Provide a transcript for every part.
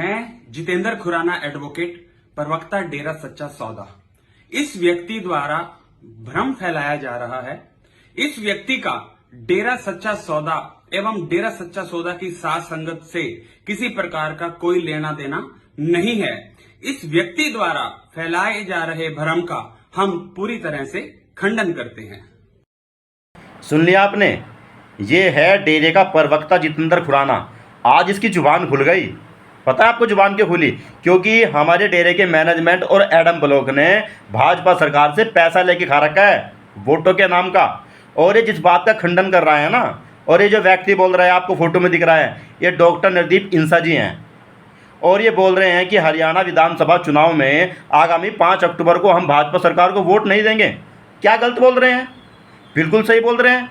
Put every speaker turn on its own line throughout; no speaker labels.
मैं जितेंद्र खुराना एडवोकेट, प्रवक्ता डेरा सच्चा सौदा। इस व्यक्ति द्वारा भ्रम फैलाया जा रहा है। इस व्यक्ति का डेरा सच्चा सौदा एवं डेरा सच्चा सौदा की साथ संगत से किसी प्रकार का कोई लेना देना नहीं है। इस व्यक्ति द्वारा फैलाए जा रहे भ्रम का हम पूरी तरह से खंडन करते हैं।
सुन लिया आपने, ये है डेरे का प्रवक्ता जितेंद्र खुराना। आज इसकी जुबान खुल गई। पता है आपको जुबान क्यों खुली? क्योंकि हमारे डेरे के मैनेजमेंट और एडम ब्लॉक ने भाजपा सरकार से पैसा लेके खा रखा है वोटों के नाम का। और ये जिस बात का खंडन कर रहा है ना, और ये जो व्यक्ति बोल रहा है, आपको फोटो में दिख रहा है, ये डॉक्टर नरदीप इंसा जी हैं। और ये बोल रहे हैं कि हरियाणा विधानसभा चुनाव में आगामी 5 अक्टूबर को हम भाजपा सरकार को वोट नहीं देंगे। क्या गलत बोल रहे हैं? बिल्कुल सही बोल रहे हैं,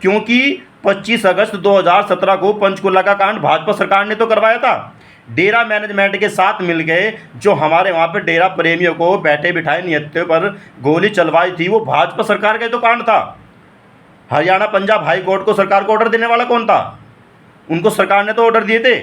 क्योंकि 25 अगस्त 2017 को पंचकुला का कांड भाजपा सरकार ने तो करवाया था। डेरा मैनेजमेंट के साथ मिल गए जो हमारे वहाँ पे डेरा प्रेमियों को बैठे बिठाए नियत्ते पर गोली चलवाई थी, वो भाजपा सरकार का तो कांड था। हरियाणा पंजाब हाई कोर्ट को सरकार को ऑर्डर देने वाला कौन था? उनको सरकार ने तो ऑर्डर दिए थे।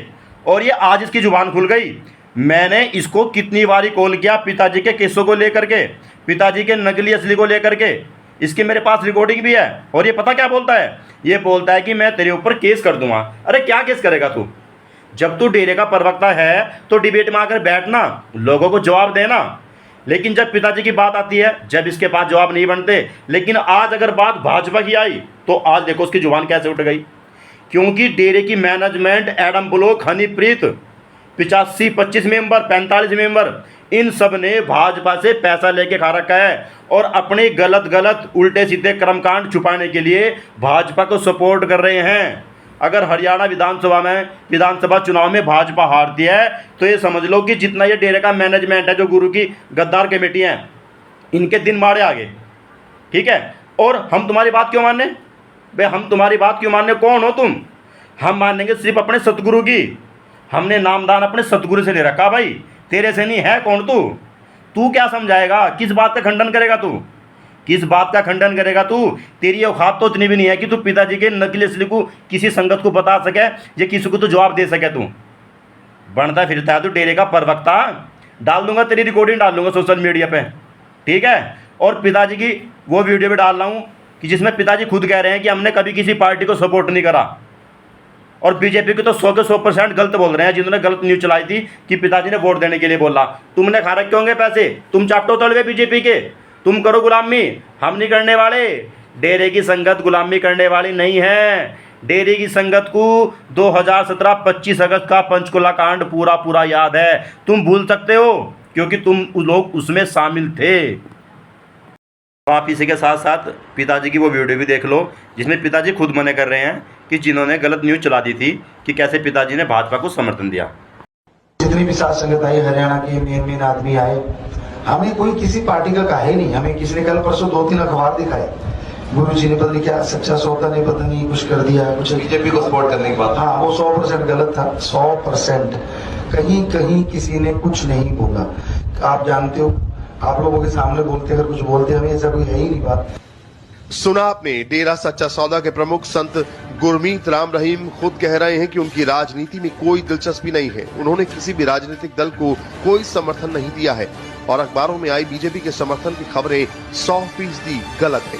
और ये आज इसकी जुबान खुल गई। मैंने इसको कितनी बारी कॉल किया पिताजी के केसों को लेकर के, पिताजी के नकली असली को लेकर के। इसकी मेरे पास रिकॉर्डिंग भी है। और ये पता क्या बोलता है? ये बोलता है कि मैं तेरे ऊपर केस कर दूंगा। अरे क्या केस करेगा तू? जब तू डेरे का प्रवक्ता है तो डिबेट में आकर बैठना, लोगों को जवाब देना। लेकिन जब पिताजी की बात आती है, जब इसके पास जवाब नहीं बनते। लेकिन आज अगर बात भाजपा की आई तो आज देखो उसकी जुबान कैसे उठ गई। क्योंकि डेरे की management, admin block, Honeypreet, 85-25 member, 45 member, इन सब ने भाजपा से पैसा लेके खा रखा है। और अपने गलत उल्टे सीधे कर्मकांड छुपाने के लिए भाजपा को सपोर्ट कर रहे हैं। अगर हरियाणा विधानसभा चुनाव में भाजपा हारती है तो ये समझ लो कि जितना ये डेरे का मैनेजमेंट है, जो गुरु की गद्दार कमेटी है, इनके दिन मारे आगे। ठीक है? और हम तुम्हारी बात क्यों माने? भाई हम तुम्हारी बात क्यों मानने? कौन हो तुम? हम मानेंगे सिर्फ अपने सतगुरु की। हमने नामदान अपने सतगुरु से ले रखा भाई, तेरे से नहीं है। कौन तू? तू क्या समझाएगा? किस बात का खंडन करेगा तू? किस बात का खंडन करेगा तू? तेरी औकात तो इतनी भी नहीं है कि तू पिताजी के नकली असली को किसी संगत को बता सके, या किसी को तो जवाब दे सके। तू बनता फिरता है तू डेरे का प्रवक्ता। डाल दूंगा तेरी रिकॉर्डिंग, डाल दूंगा सोशल मीडिया पे। ठीक है? और पिताजी की वो वीडियो भी डाल रहा हूँ कि जिसमें पिताजी खुद कह रहे हैं कि हमने कभी किसी पार्टी को सपोर्ट नहीं करा। और बीजेपी के तो 100 के 100% गलत बोल रहे हैं, जिन्होंने गलत न्यूज चलाई थी कि पिताजी ने वोट देने के लिए बोला। तुमने खा रखे होंगे पैसे, तुम चाटो तलवे बीजेपी के, तुम करो गुलामी, हम नहीं करने वाले। डेरे की संगत गुलामी करने वाली नहीं है। डेरे की संगत को 2017 25 अगस्त का पंचकुला कांड पूरा याद है। तुम भूल सकते हो क्योंकि तुम लोग उसमें शामिल थे। आप इसी के साथ साथ पिताजी की वो वीडियो भी देख लो, जिसमें पिताजी खुद मना कर रहे हैं कि जिन्होंने गलत न्यूज चला दी थी कि कैसे पिताजी ने भाजपा को समर्थन दिया।
जितनी भी साथ संगत आई, हरियाणा के मेन आदमी आए, हमें कोई किसी पार्टी का कहा ही नहीं। हमें किसी ने कल परसों 2-3 अखबार दिखाए, गुरु जी ने पता नहीं क्या सच्चा सौदा ने पता नहीं कुछ कर दिया, कुछ बीजेपी को सपोर्ट करने की बात। हाँ, वो 100% गलत था। 100% कहीं किसी ने कुछ नहीं बोला। आप जानते हो, आप लोगों के सामने बोलते, अगर कुछ बोलते, हमें ऐसा कोई है ही नहीं बात।
सुना आपने, डेरा सच्चा सौदा के प्रमुख संत गुरमीत राम रहीम खुद कह रहे हैं कि उनकी राजनीति में कोई दिलचस्पी नहीं है। उन्होंने किसी भी राजनीतिक दल को कोई समर्थन नहीं दिया है और अखबारों में आई बीजेपी के समर्थन की खबरें 100% गलत है।